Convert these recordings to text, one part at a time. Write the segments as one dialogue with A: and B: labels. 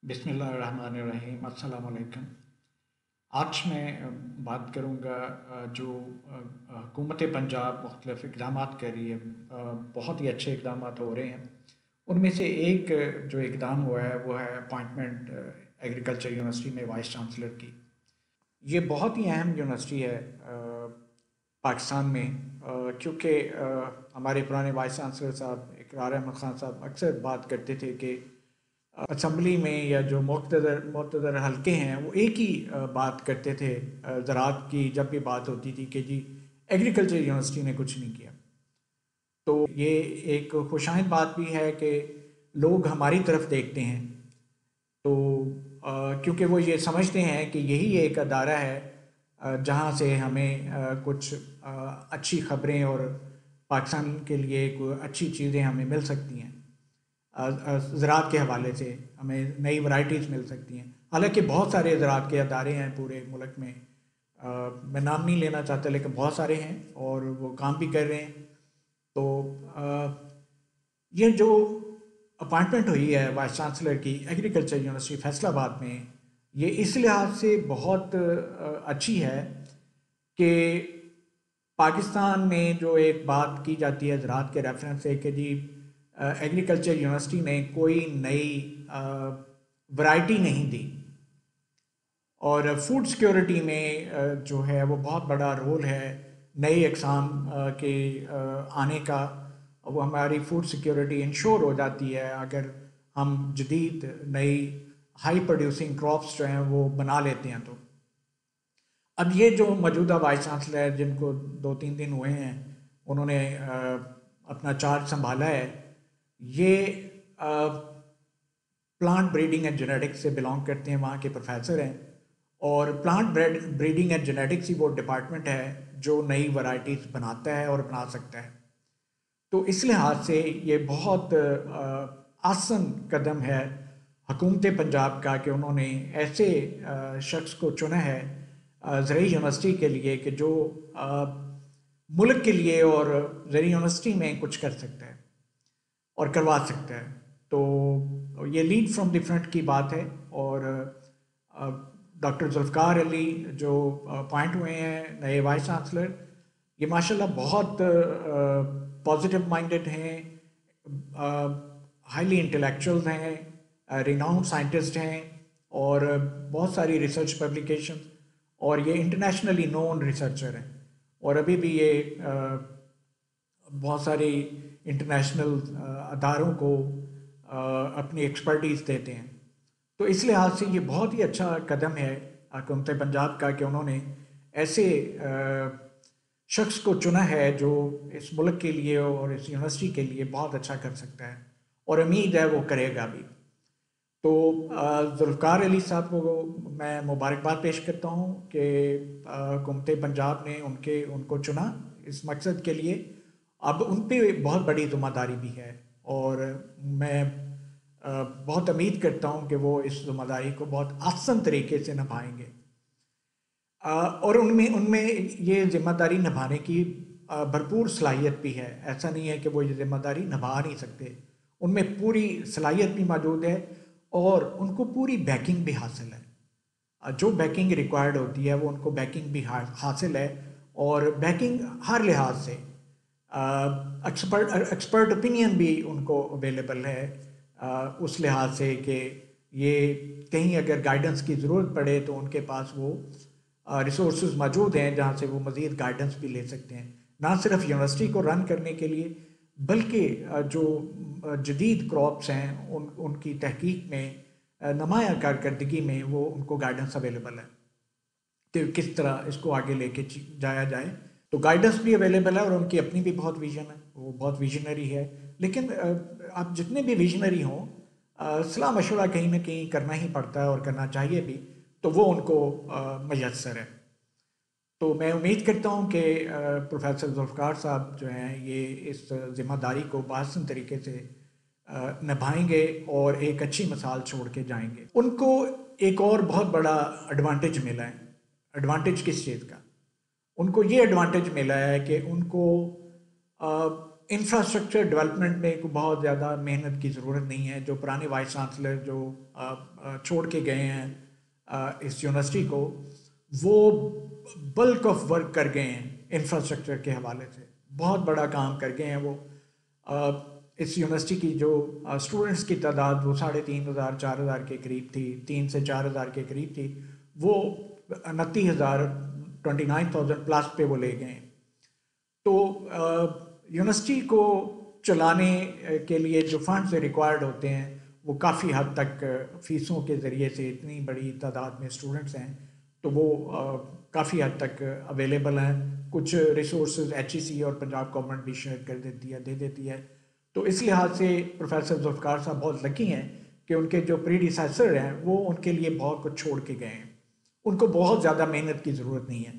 A: बिस्मिल्लाहिर्रहमानिर्रहीम अस्सलाम वालेकुम। आज मैं बात करूँगा जो हुकूमत पंजाब मुख्तलिफ़ इक़दामात कर रही है। बहुत ही अच्छे इक़दामात हो रहे हैं। उनमें से एक जो इक़दाम हुआ है वो है अपॉइंटमेंट एग्रीकल्चर यूनिवर्सिटी में वाइस चांसलर की। ये बहुत ही अहम यूनिवर्सिटी है पाकिस्तान में, क्योंकि हमारे पुराने वाइस चांसलर साहब इकरार अहमद ख़ान साहब अक्सर बात करते थे कि असम्बली में या जो मुक़तदर हल्के हैं वो एक ही बात करते थे ज़राअत की जब भी बात होती थी कि जी एग्रीकल्चर यूनिवर्सिटी ने कुछ नहीं किया। तो ये एक खुशाइंद बात भी है कि लोग हमारी तरफ देखते हैं, तो क्योंकि वो ये समझते हैं कि यही एक अदारा है जहाँ से हमें कुछ अच्छी ख़बरें और पाकिस्तान के लिए कोई अच्छी चीज़ें हमें मिल सकती हैं। ज़राअत के हवाले से हमें नई वैरायटीज़ मिल सकती हैं। हालांकि बहुत सारे ज़राअत के अदारे हैं पूरे मुल्क में, मैं नाम नहीं लेना चाहता लेकिन बहुत सारे हैं और वो काम भी कर रहे हैं। तो ये जो अपॉइंटमेंट हुई है वाइस चांसलर की एग्रीकल्चर यूनिवर्सिटी फैसलाबाद में, ये इस लिहाज से बहुत अच्छी है कि पाकिस्तान में जो एक बात की जाती है ज़राअत के रेफरेंस से कि जी एग्रीकल्चर यूनिवर्सिटी ने कोई नई वैरायटी नहीं दी, और फूड सिक्योरिटी में जो है वो बहुत बड़ा रोल है नई अक़साम के आने का। वो हमारी फूड सिक्योरिटी इंश्योर हो जाती है अगर हम जदीद नई हाई प्रोड्यूसिंग क्रॉप्स जो हैं वो बना लेते हैं। तो अब ये जो मौजूदा वाइस चांसलर जिनको 2-3 दिन हुए हैं, उन्होंने अपना चार्ज संभाला है, ये प्लांट ब्रीडिंग एंड जेनेटिक्स से बिलोंग करते हैं, वहाँ के प्रोफेसर हैं। और प्लांट ब्रीडिंग एंड जेनेटिक्स ही वो डिपार्टमेंट है जो नई वैरायटीज़ बनाता है और बना सकता है। तो इस लिहाज से ये बहुत आसान कदम है हुकूमत पंजाब का कि उन्होंने ऐसे शख्स को चुना है ज़रई यूनिवर्सिटी के लिए कि जो मुल्क के लिए और ज़रई यूनिवर्सिटी में कुछ कर सकता है और करवा सकता है। तो ये लीड फ्रॉम द फ्रंट की बात है। और डॉक्टर जुल्फ़िकार अली जो अपॉइंट हुए हैं नए वाइस चांसलर, ये माशाल्लाह बहुत पॉजिटिव माइंडेड हैं, हाईली इंटेलेक्चुअल्स हैं, रिनाउंड साइंटिस्ट हैं और बहुत सारी रिसर्च पब्लिकेशन, और ये इंटरनेशनली नोन रिसर्चर हैं। और अभी भी ये बहुत सारी इंटरनेशनल अदारों को अपनी एक्सपर्टीज़ देते हैं। तो इस लिहाज से ये बहुत ही अच्छा कदम है हुकूमत पंजाब का कि उन्होंने ऐसे शख्स को चुना है जो इस मुल्क के लिए और इस यूनिवर्सिटी के लिए बहुत अच्छा कर सकता है, और उम्मीद है वो करेगा भी। तो जुल्फ़िकार अली साहब को मैं मुबारकबाद पेश करता हूँ कि हुकूमत पंजाब ने उनको चुना इस मकसद के लिए। अब उन पर बहुत बड़ी ज़िम्मेदारी भी है और मैं बहुत उम्मीद करता हूँ कि वो इस ज़िम्मेदारी को बहुत आसान तरीके से निभाएंगे। और उनमें उनमें ये ज़िम्मेदारी निभाने की भरपूर सलाहियत भी है। ऐसा नहीं है कि वो ये ज़िम्मेदारी निभा नहीं सकते, उनमें पूरी सलाहियत भी मौजूद है और उनको पूरी बैकिंग भी हासिल है। जो बैकिंग रिक्वायर्ड होती है वो उनको बैकिंग भी हासिल है, और बैकिंग हर लिहाज से एक्सपर्ट ओपिनियन भी उनको अवेलेबल है, उस लिहाज से कि ये कहीं अगर गाइडेंस की ज़रूरत पड़े तो उनके पास वो रिसोर्सेज मौजूद हैं जहाँ से वो मज़ीद गाइडेंस भी ले सकते हैं, ना सिर्फ यूनिवर्सिटी को रन करने के लिए बल्कि जो जदीद क्रॉप्स हैं उनकी तहकीक में नुमाया कारकर्दगी में वो उनको गाइडेंस अवेलेबल है कि किस तरह इसको आगे लेके जाया जाए। तो गाइडेंस भी अवेलेबल है और उनकी अपनी भी बहुत विजन है, वो बहुत विजनरी है। लेकिन आप जितने भी विजनरी हों, सलाह मशवरा कहीं ना कहीं करना ही पड़ता है और करना चाहिए भी, तो वो उनको मैसर है। तो मैं उम्मीद करता हूँ कि प्रोफेसर जुल्फ़िकार साहब जो हैं ये इस ज़िम्मेदारी को बाहसन तरीके से निभाएंगे और एक अच्छी मिसाल छोड़ के जाएंगे। उनको एक और बहुत बड़ा एडवांटेज मिला है। एडवांटेज किस चीज़ का? उनको ये एडवांटेज मिला है कि उनको इंफ्रास्ट्रक्चर डेवलपमेंट में को बहुत ज़्यादा मेहनत की ज़रूरत नहीं है। जो पुराने वाइस चांसलर जो छोड़ के गए हैं इस यूनिवर्सिटी को, वो बल्क ऑफ वर्क कर गए हैं इंफ्रास्ट्रक्चर के हवाले से, बहुत बड़ा काम कर गए हैं वो। इस यूनिवर्सिटी की जो स्टूडेंट्स की तादाद वो 3,500 4,000 के करीब थी, 3 से 4,000 के करीब थी, वो 29,000 29,000 प्लस पे वो ले गए। तो यूनिवर्सिटी को चलाने के लिए जो फंड्स रिक्वायर्ड होते हैं वो काफ़ी हद तक फ़ीसों के ज़रिए से, इतनी बड़ी तादाद में स्टूडेंट्स हैं तो वो काफ़ी हद तक अवेलेबल हैं। कुछ रिसोर्सेज HEC और पंजाब गवर्नमेंट भी शेयर कर देती है, दे देती है। तो इस लिहाज से प्रोफेसर जुल्फ़िकार साहब बहुत लकी हैं कि उनके जो प्रीडिसेसर हैं वो उनके लिए बहुत कुछ छोड़ के गए हैं। उनको बहुत ज़्यादा मेहनत की ज़रूरत नहीं है।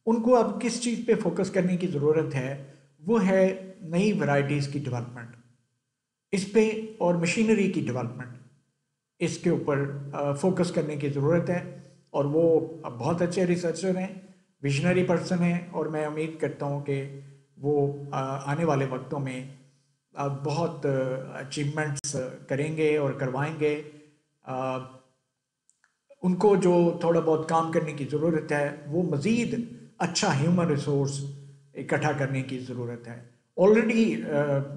A: उनको अब किस चीज़ पे फोकस करने की ज़रूरत है, वो है नई वैरायटीज़ की डेवलपमेंट, इस पे और मशीनरी की डेवलपमेंट, इसके ऊपर फोकस करने की ज़रूरत है। और वो बहुत अच्छे रिसर्चर हैं, विजनरी पर्सन हैं, और मैं उम्मीद करता हूँ कि वो आने वाले वक्तों में बहुत अचीवमेंट्स करेंगे और करवाएंगे। उनको जो थोड़ा बहुत काम करने की ज़रूरत है वो मज़ीद अच्छा ह्यूमन रिसोर्स इकट्ठा करने की ज़रूरत है। ऑलरेडी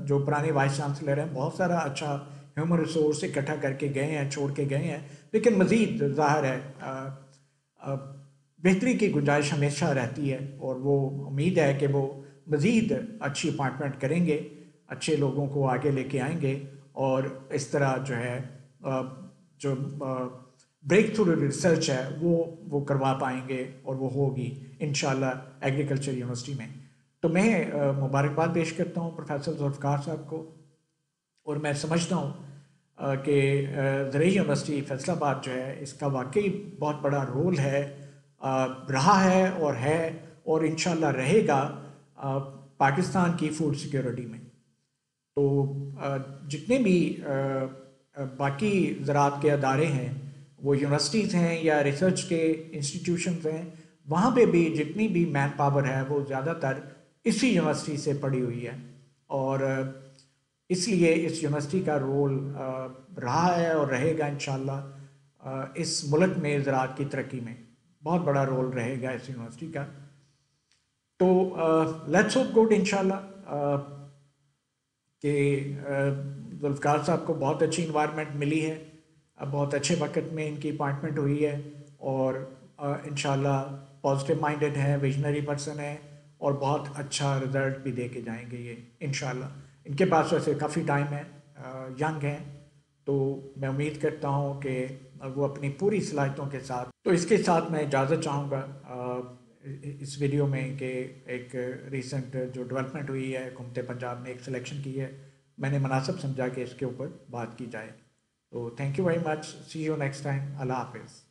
A: जो पुराने वाइस चांसलर हैं बहुत सारा अच्छा ह्यूमन रिसोर्स इकट्ठा करके गए हैं, छोड़ के गए हैं, लेकिन मज़ीद ज़ाहिर है बेहतरी की गुंजाइश हमेशा रहती है। और वो उम्मीद है कि वो मज़ीद अच्छी अपॉइंटमेंट करेंगे, अच्छे लोगों को आगे लेके आएंगे, और इस तरह जो है जो ब्रेक थ्रू रिसर्च है वो करवा पाएंगे, और वो होगी इंशाल्लाह एग्रीकल्चर यूनिवर्सिटी में। तो मैं मुबारकबाद पेश करता हूँ प्रोफेसर जुल्फ़िकार साहब को, और मैं समझता हूँ कि ज़रई यूनिवर्सिटी फैसलाबाद जो है इसका वाकई बहुत बड़ा रोल है, रहा है और इंशाल्लाह रहेगा पाकिस्तान की फूड सिक्योरिटी में। तो जितने भी बाकी ज़राअत के अदारे हैं, वो यूनिवर्सिटीज़ हैं या रिसर्च के इंस्टीट्यूशंस हैं, वहाँ पे भी जितनी भी मैन पावर है वो ज़्यादातर इसी यूनिवर्सिटी से पड़ी हुई है। और इसलिए इस यूनिवर्सिटी का रोल रहा है और रहेगा इंशाल्लाह इस मुल्क में ज़राअत की तरक्की में बहुत बड़ा रोल रहेगा इस यूनिवर्सिटी का। तो लेट्स होप गुड इंशाल्लाह कि जुल्फ़िकार साहब को बहुत अच्छी इन्वायरमेंट मिली है, अब बहुत अच्छे वक्त में इनकी अपॉइंटमेंट हुई है, और इंशाल्लाह पॉजिटिव माइंडेड है, विजनरी पर्सन है, और बहुत अच्छा रिज़ल्ट भी दे के जाएंगे ये इंशाल्लाह। इनके पास वैसे काफ़ी टाइम है, यंग हैं, तो मैं उम्मीद करता हूँ कि वो अपनी पूरी सलाहियतों के साथ। तो इसके साथ मैं इजाज़त चाहूँगा इस वीडियो में कि एक रीसेंट जो डेवलपमेंट हुई है, हुकूमत पंजाब ने एक सिलेक्शन की है, मैंने मुनासिब समझा कि इसके ऊपर बात की जाए। तो thank you very much, see you next time, अल्लाह हाफिज़।